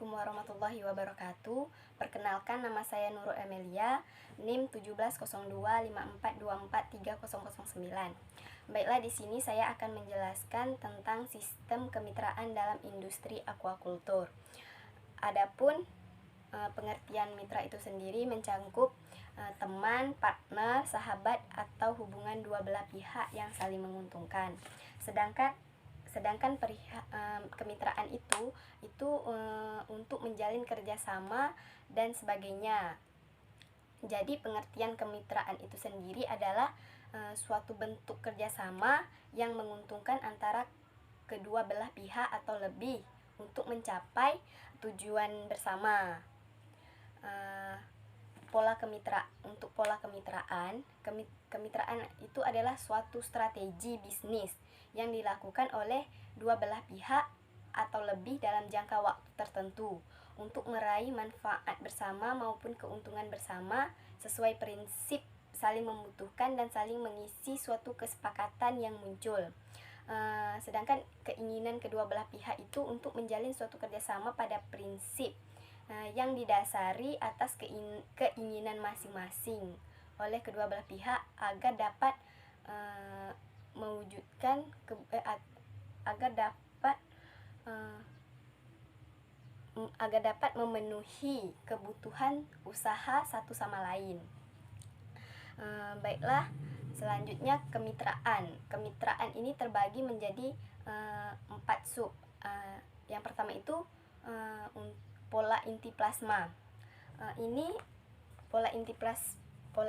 Assalamualaikum warahmatullahi wabarakatuh. Perkenalkan, nama saya Nurul Amelia, NIM 170254243009. Baiklah, di sini saya akan menjelaskan tentang sistem kemitraan dalam industri aquaculture. Adapun pengertian mitra itu sendiri mencangkup teman, partner, sahabat, atau hubungan dua belah pihak yang saling menguntungkan. Sedangkan kemitraan itu untuk menjalin kerjasama dan sebagainya. Jadi pengertian kemitraan itu sendiri adalah suatu bentuk kerjasama yang menguntungkan antara kedua belah pihak atau lebih untuk mencapai tujuan bersama. Untuk pola kemitraan itu adalah suatu strategi bisnis yang dilakukan oleh dua belah pihak atau lebih dalam jangka waktu tertentu untuk meraih manfaat bersama maupun keuntungan bersama sesuai prinsip saling membutuhkan dan saling mengisi suatu kesepakatan yang muncul. Sedangkan keinginan kedua belah pihak itu untuk menjalin suatu kerjasama pada prinsip yang didasari atas keinginan masing-masing oleh kedua belah pihak agar dapat mewujudkan agar dapat memenuhi kebutuhan usaha satu sama lain. Baiklah, selanjutnya kemitraan. Kemitraan ini terbagi menjadi 4 sub. Yang pertama itu pola inti plasma. Pola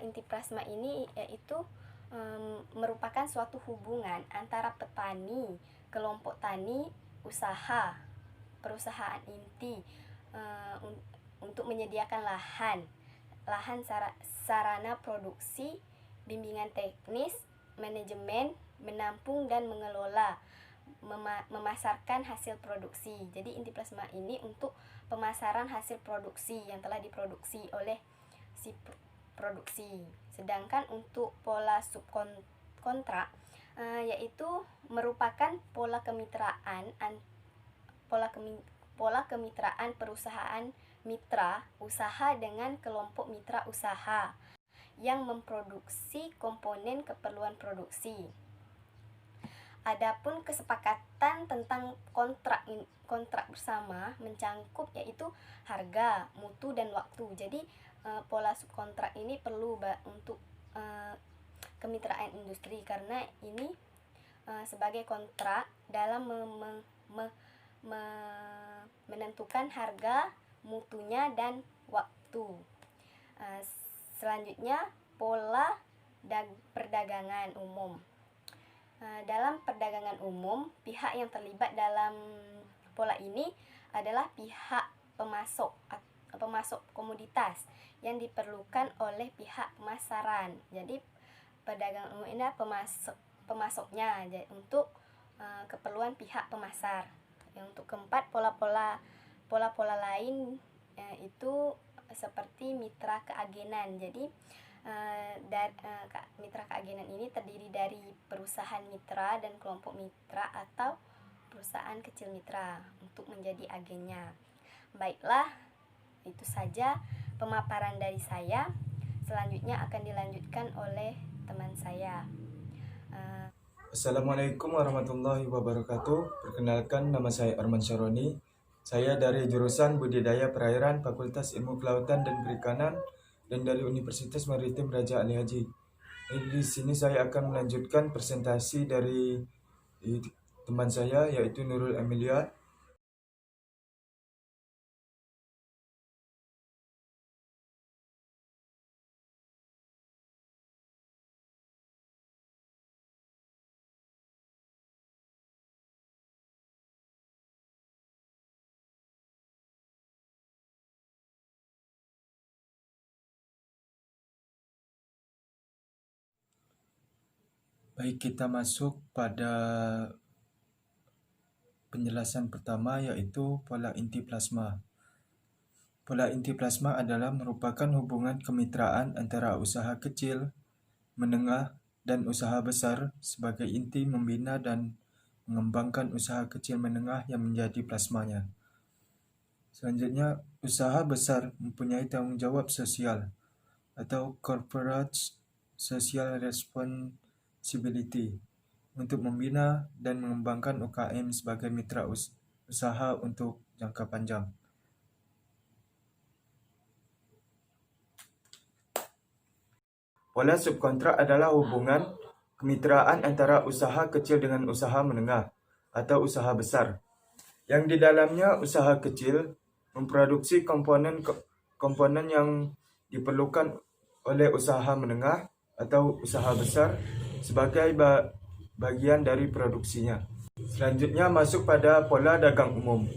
inti plasma ini yaitu merupakan suatu hubungan antara petani, kelompok tani, perusahaan inti untuk menyediakan lahan sarana produksi, bimbingan teknis, manajemen, menampung dan mengelola, memasarkan hasil produksi. Jadi inti plasma ini untuk pemasaran hasil produksi yang telah diproduksi oleh si produksi. Sedangkan untuk pola subkontrak yaitu merupakan pola kemitraan perusahaan mitra usaha dengan kelompok mitra usaha yang memproduksi komponen keperluan produksi. Adapun kesepakatan tentang kontrak bersama mencangkup yaitu harga, mutu, dan waktu. Jadi pola subkontrak ini perlu untuk kemitraan industri karena ini sebagai kontrak dalam menentukan harga, mutunya, dan waktu. Selanjutnya pola perdagangan umum. Dalam perdagangan umum, pihak yang terlibat dalam pola ini adalah pihak pemasok komoditas yang diperlukan oleh pihak pemasaran. Jadi perdagangan umum ini adalah pemasoknya untuk keperluan pihak pemasar. Yang untuk keempat, pola-pola lain itu seperti mitra keagenan. Jadi mitra keagenan ini terdiri dari perusahaan mitra dan kelompok mitra atau perusahaan kecil mitra untuk menjadi agennya. Baiklah, itu saja pemaparan dari saya. Selanjutnya akan dilanjutkan oleh teman saya. Assalamualaikum warahmatullahi wabarakatuh. Perkenalkan, nama saya Arman Syaroni. Saya dari jurusan Budidaya Perairan Fakultas Ilmu Kelautan dan Perikanan dan dari Universitas Maritim Raja Ali Haji. Di sini saya akan melanjutkan presentasi dari teman saya yaitu Nurul Amelia. Baik, kita masuk pada penjelasan pertama yaitu pola inti plasma. Pola inti plasma adalah merupakan hubungan kemitraan antara usaha kecil, menengah, dan usaha besar sebagai inti membina dan mengembangkan usaha kecil menengah yang menjadi plasmanya. Selanjutnya, usaha besar mempunyai tanggung jawab sosial atau corporate social responsibility untuk membina dan mengembangkan UKM sebagai mitra usaha untuk jangka panjang. Pola subkontrak adalah hubungan kemitraan antara usaha kecil dengan usaha menengah atau usaha besar, yang di dalamnya usaha kecil memproduksi komponen yang diperlukan oleh usaha menengah atau usaha besar sebagai bagian dari produksinya. Selanjutnya masuk pada pola dagang umum.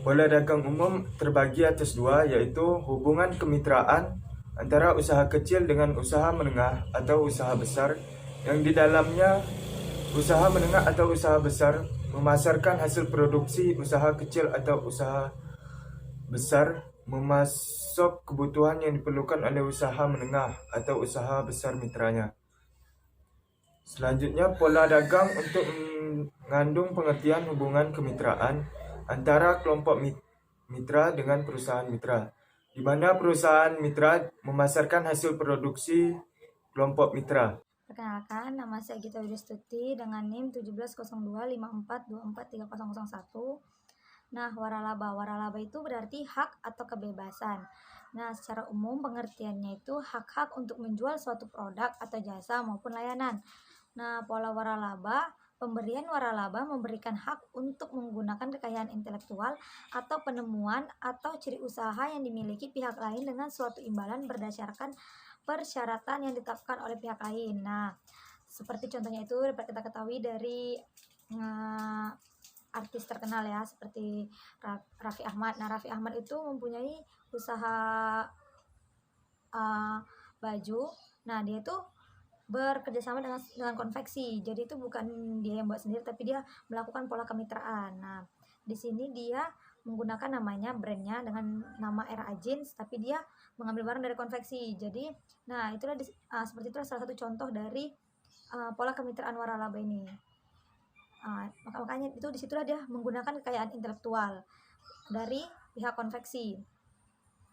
Pola dagang umum terbagi atas dua, yaitu hubungan kemitraan antara usaha kecil dengan usaha menengah atau usaha besar, yang di dalamnya usaha menengah atau usaha besar memasarkan hasil produksi usaha kecil atau usaha besar memasok kebutuhan yang diperlukan oleh usaha menengah atau usaha besar mitranya. Selanjutnya, pola dagang untuk mengandung pengertian hubungan kemitraan antara kelompok mitra dengan perusahaan mitra, di mana perusahaan mitra memasarkan hasil produksi kelompok mitra. Perkenalkan, nama saya Gita Widistuti dengan NIM 170254243001. Nah, waralaba. Waralaba itu berarti hak atau kebebasan. Nah, secara umum pengertiannya itu hak-hak untuk menjual suatu produk atau jasa maupun layanan. Nah, pola waralaba, pemberian waralaba memberikan hak untuk menggunakan kekayaan intelektual atau penemuan atau ciri usaha yang dimiliki pihak lain dengan suatu imbalan berdasarkan persyaratan yang ditetapkan oleh pihak lain. Nah, seperti contohnya itu dapat kita ketahui dari artis terkenal ya, seperti Raffi Ahmad. Nah, Raffi Ahmad itu mempunyai usaha baju. Nah, dia itu bekerjasama dengan konveksi. Jadi itu bukan dia yang buat sendiri, tapi dia melakukan pola kemitraan. Nah, di sini dia menggunakan namanya, brandnya dengan nama RA Jeans, tapi dia mengambil barang dari konveksi. Jadi, nah itulah seperti itulah salah satu contoh dari pola kemitraan waralaba ini. Makanya itu disitulah dia menggunakan kekayaan intelektual dari pihak konveksi.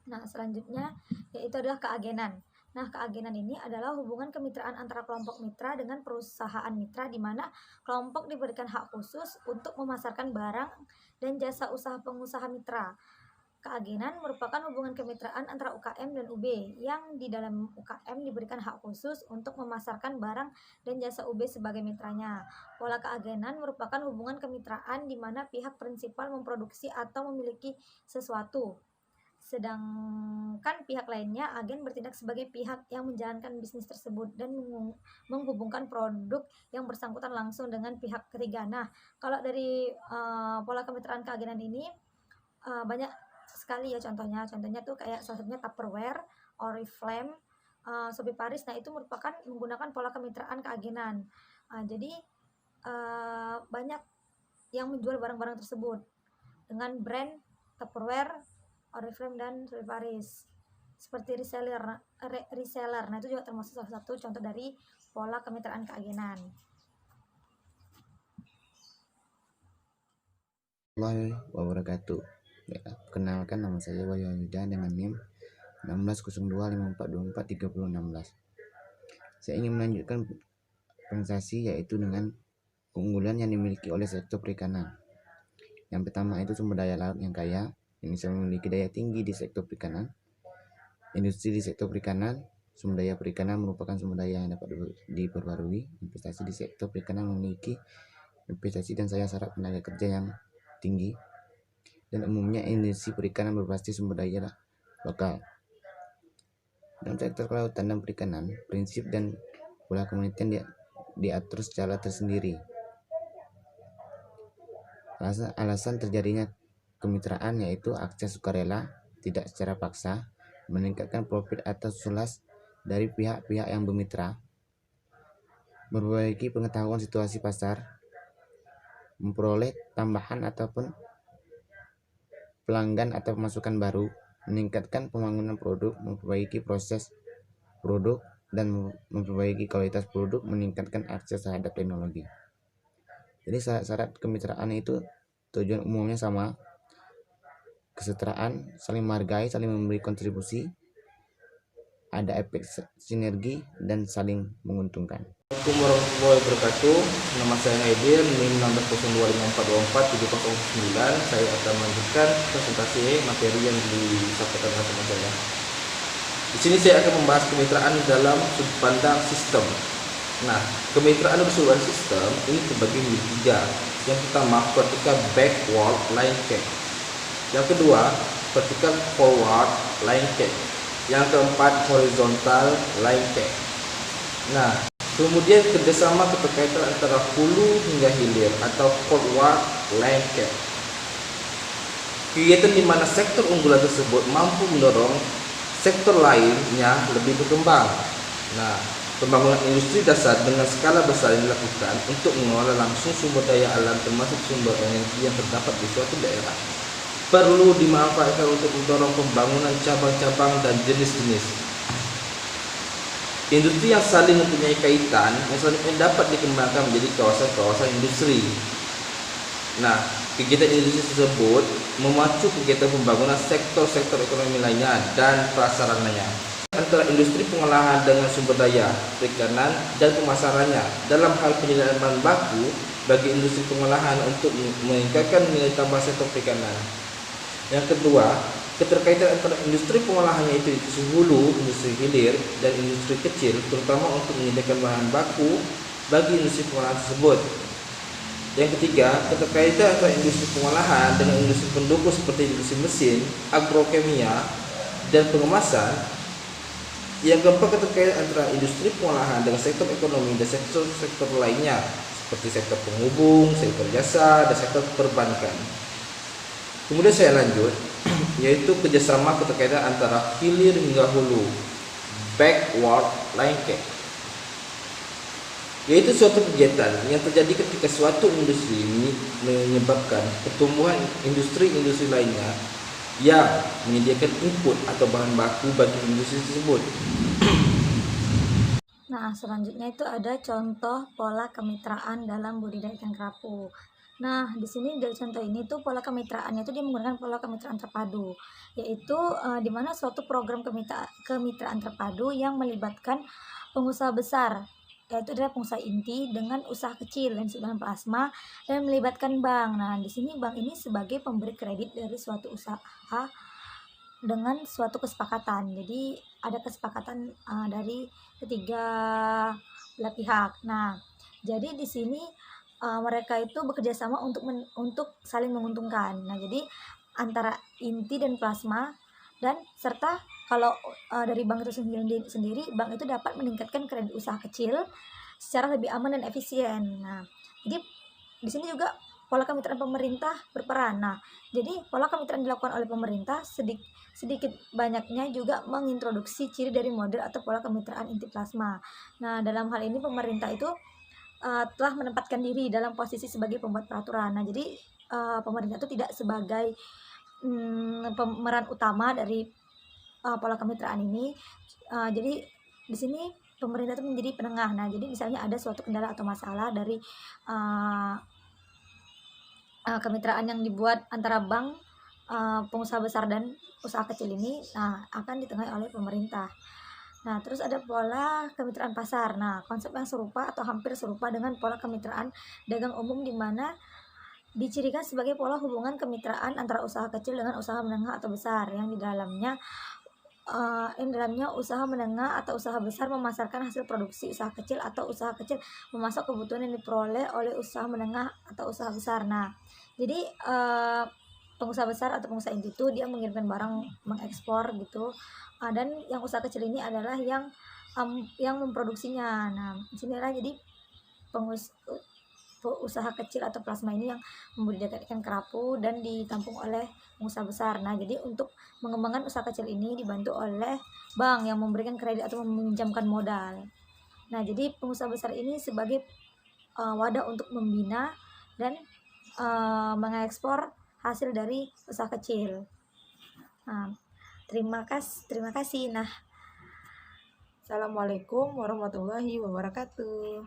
Nah, selanjutnya yaitu adalah keagenan. Nah, keagenan ini adalah hubungan kemitraan antara kelompok mitra dengan perusahaan mitra, di mana kelompok diberikan hak khusus untuk memasarkan barang dan jasa usaha pengusaha mitra. Keagenan merupakan hubungan kemitraan antara UKM dan UB, yang di dalam UKM diberikan hak khusus untuk memasarkan barang dan jasa UB sebagai mitranya. Pola keagenan merupakan hubungan kemitraan di mana pihak prinsipal memproduksi atau memiliki sesuatu, sedangkan pihak lainnya, agen, bertindak sebagai pihak yang menjalankan bisnis tersebut dan menghubungkan produk yang bersangkutan langsung dengan pihak ketiga. Nah, kalau dari pola kemitraan keagenan ini banyak sekali ya contohnya tuh kayak salah satunya Tupperware, Oriflame, Shopee Paris. Nah, itu merupakan menggunakan pola kemitraan keagenan. Jadi banyak yang menjual barang-barang tersebut dengan brand Tupperware, Oriflame, dan Shopee Paris, seperti reseller. Nah, itu juga termasuk salah satu contoh dari pola kemitraan keagenan. Warahmatullahi wabarakatuh. Ya, perkenalkan, nama saya Wahyu Yuda dengan NIM 160254243016. Saya ingin melanjutkan presentasi yaitu dengan keunggulan yang dimiliki oleh sektor perikanan. Yang pertama itu sumber daya laut yang kaya. Indonesia memiliki daya tinggi di sektor perikanan. Industri di sektor perikanan, sumber daya perikanan merupakan sumber daya yang dapat diperbarui. Investasi di sektor perikanan memiliki investasi dan syarat tenaga kerja yang tinggi, dan umumnya industri perikanan berbasis sumber daya lokal. Dalam sektor kelautan dan perikanan, prinsip dan pola kemulitian diatur secara tersendiri. Alasan terjadinya kemitraan yaitu akses sukarela, tidak secara paksa, meningkatkan profit atau sulas dari pihak-pihak yang bermitra, memperbaiki pengetahuan situasi pasar, memperoleh tambahan ataupun pelanggan atau pemasukan baru, meningkatkan pembangunan produk, memperbaiki proses produk, dan memperbaiki kualitas produk, meningkatkan akses terhadap teknologi. Jadi syarat kemitraan itu tujuan umumnya sama, kesetaraan, saling menghargai, saling memberi kontribusi, ada efek sinergi, dan saling menguntungkan. Assalamualaikum warahmatullahi wabarakatuh. Nama saya Haidir, NIM 160254247009. Saya akan melanjutkan presentasi materi yang disampaikan oleh teman saya. Di sini saya akan membahas kemitraan dalam sudut pandang sistem. Nah, kemitraan dalam sudut pandang sistem ini terbagi menjadi 3. Yang pertama, vertical backward linkage. Yang kedua, vertical forward linkage. Yang keempat, horizontal linkage. Nah, kemudian kerjasama keterkaitan antara hulu hingga hilir atau forward linkage. Kegiatan di mana sektor unggulan tersebut mampu mendorong sektor lainnya lebih berkembang. Nah, pembangunan industri dasar dengan skala besar yang dilakukan untuk mengelola langsung sumber daya alam termasuk sumber energi yang terdapat di suatu daerah perlu dimanfaatkan untuk mendorong pembangunan cabang-cabang dan jenis-jenis industri yang saling mempunyai kaitan yang selanjutnya dapat dikembangkan menjadi kawasan-kawasan industri. Nah, kegiatan industri tersebut memacu kegiatan pembangunan sektor-sektor ekonomi lainnya dan prasarananya. Antara industri pengolahan dengan sumber daya, perikanan, dan pemasarannya dalam hal penyediaan bahan baku bagi industri pengolahan untuk meningkatkan nilai tambah sektor perikanan. Yang kedua, keterkaitan antara industri pengolahannya itu industri hulu, industri hilir, dan industri kecil, terutama untuk menyediakan bahan baku bagi industri pengolahan tersebut. Yang ketiga, keterkaitan antara industri pengolahan dengan industri pendukung seperti industri mesin, agrokimia, dan pengemasan. Yang keempat, keterkaitan antara industri pengolahan dengan sektor ekonomi dan sektor-sektor lainnya seperti sektor penghubung, sektor jasa, dan sektor perbankan. Kemudian saya lanjut, yaitu kerjasama keterkaitan antara hilir hingga hulu, backward linkage, yaitu suatu kegiatan yang terjadi ketika suatu industri menyebabkan pertumbuhan industri-industri lainnya yang menyediakan input atau bahan baku bagi industri tersebut. Nah, selanjutnya itu ada contoh pola kemitraan dalam budidaya ikan kerapu. Nah, di sini dari contoh ini tuh pola kemitraannya itu dia menggunakan pola kemitraan terpadu, yaitu di mana suatu program kemitraan terpadu yang melibatkan pengusaha besar, yaitu adalah pengusaha inti dengan usaha kecil yang disebut dengan plasma dan melibatkan bank. Nah, di sini bank ini sebagai pemberi kredit dari suatu usaha dengan suatu kesepakatan. Jadi ada kesepakatan dari ketiga belah pihak. Nah, jadi di sini mereka itu bekerja sama untuk saling menguntungkan. Nah, jadi antara inti dan plasma dan serta kalau dari bank itu sendiri bank itu dapat meningkatkan kredit usaha kecil secara lebih aman dan efisien. Nah, jadi di sini juga pola kemitraan pemerintah berperan. Nah, jadi pola kemitraan dilakukan oleh pemerintah sedikit banyaknya juga mengintroduksi ciri dari model atau pola kemitraan inti plasma. Nah, dalam hal ini pemerintah itu telah menempatkan diri dalam posisi sebagai pembuat peraturan. Nah, jadi pemerintah itu tidak sebagai pemeran utama dari pola kemitraan ini. Jadi di sini pemerintah itu menjadi penengah. Nah, jadi misalnya ada suatu kendala atau masalah dari kemitraan yang dibuat antara bank, pengusaha besar dan usaha kecil ini, nah akan ditengahi oleh pemerintah. Nah, terus ada pola kemitraan pasar. Nah, konsep yang serupa atau hampir serupa dengan pola kemitraan dagang umum di mana dicirikan sebagai pola hubungan kemitraan antara usaha kecil dengan usaha menengah atau besar yang di dalamnya usaha menengah atau usaha besar memasarkan hasil produksi usaha kecil atau usaha kecil memasok kebutuhan yang diperoleh oleh usaha menengah atau usaha besar. Nah, jadi pengusaha besar atau pengusaha inti itu dia mengirimkan barang, mengekspor gitu, dan yang usaha kecil ini adalah yang memproduksinya. Nah, disinilah jadi usaha kecil atau plasma ini yang membudidayakan ikan kerapu dan ditampung oleh pengusaha besar. Nah, jadi untuk mengembangkan usaha kecil ini dibantu oleh bank yang memberikan kredit atau meminjamkan modal. Nah, jadi pengusaha besar ini sebagai wadah untuk membina dan mengekspor hasil dari usaha kecil. Nah, terima kasih. Nah, Assalamualaikum warahmatullahi wabarakatuh.